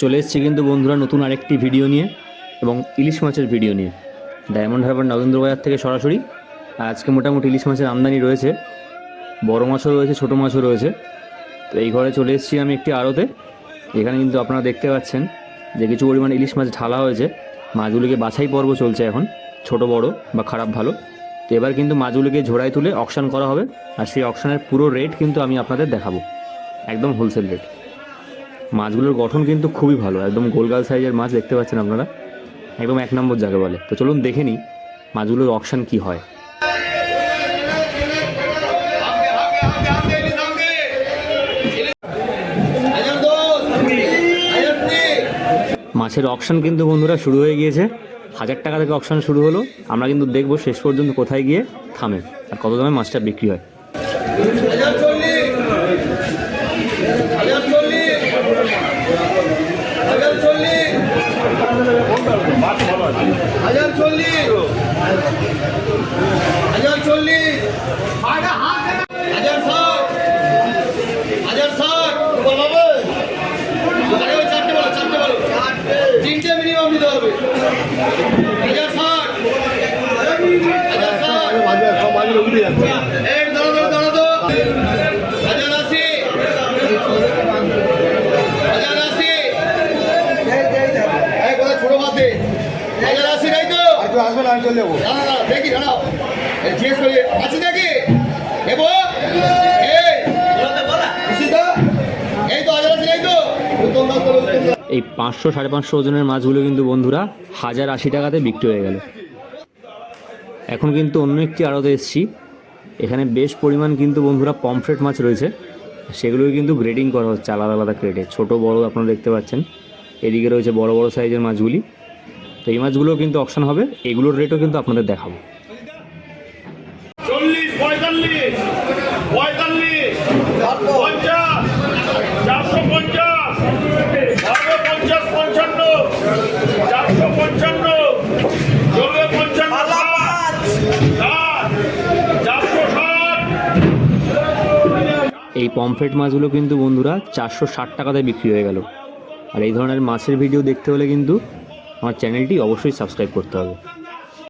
চলে এসেছি কিন্তু বন্ধুরা নতুন আরেকটি ভিডিও নিয়ে এবং ইলিশ মাছের ভিডিও নিয়ে ডায়মন্ড হারবার নগেন্দ্র বাজার থেকে সরাসরি। আজকে মোটামুটি ইলিশ মাছের আমদানি রয়েছে, বড় মাছও রয়েছে, ছোটো মাছও রয়েছে। তো এই ঘরে চলে এসেছি আমি একটি আড়তে। এখানে কিন্তু আপনারা দেখতে পাচ্ছেন যে কিছু পরিমাণ ইলিশ মাছ ঢালা হয়েছে। মাছগুলিকে বাছাই পর্ব চলছে এখন, ছোট বড় বা খারাপ ভালো। তো এবার কিন্তু মাছগুলিকে ঝোড়ায় তুলে অকশন করা হবে, আর সেই অকশনের পুরো রেট কিন্তু আমি আপনাদের দেখাবো, একদম হোলসেল রেট। মাছগুলোর গঠন কিন্তু খুবই ভালো, একদম গোলগাল সাইজের মাছ দেখতে পাচ্ছেন আপনারা, একদম এক নম্বর যাকে বলে। তো চলুন দেখে নিই মাছগুলোর অকশন কি হয়। মাছের অকশন কিন্তু বন্ধুরা শুরু হয়ে গিয়েছে। 1000 টাকা থেকে অকশন শুরু হলো। আমরা কিন্তু দেখবো শেষ পর্যন্ত কোথায় গিয়ে থামে আর কত দামে মাছটা বিক্রি হয়। এই 500-550 ওজনের মাছগুলো কিন্তু বন্ধুরা 1080 টাকাতে বিক্রি হয়ে গেল। এখন কিন্তু অন্য একটি আড়তে এসেছি। এখানে বেশ পরিমাণ কিন্তু বন্ধুরা পমফ্রেট মাছ রয়েছে, সেগুলোকে কিন্তু গ্রেডিং করা হচ্ছে আলাদা আলাদা ক্রেটে, ছোট বড় আপনারা দেখতে পাচ্ছেন। এদিকে রয়েছে বড় বড় সাইজের মাছগুলি। তো এই মাছগুলোও কিন্তু অকশন হবে, এগুলোর রেটও কিন্তু আপনাদের দেখাবো। 40, 45, 45, 50, 450, 50, 55, 455, 460। এই পমফ্রেট মাছগুলো কিন্তু বন্ধুরা 460 টাকাতে বিক্রি হয়ে গেল। আর এই ধরনের মাছের ভিডিও দেখতে হলে কিন্তু আমার চ্যানেলটি অবশ্যই সাবস্ক্রাইব করতে হবে।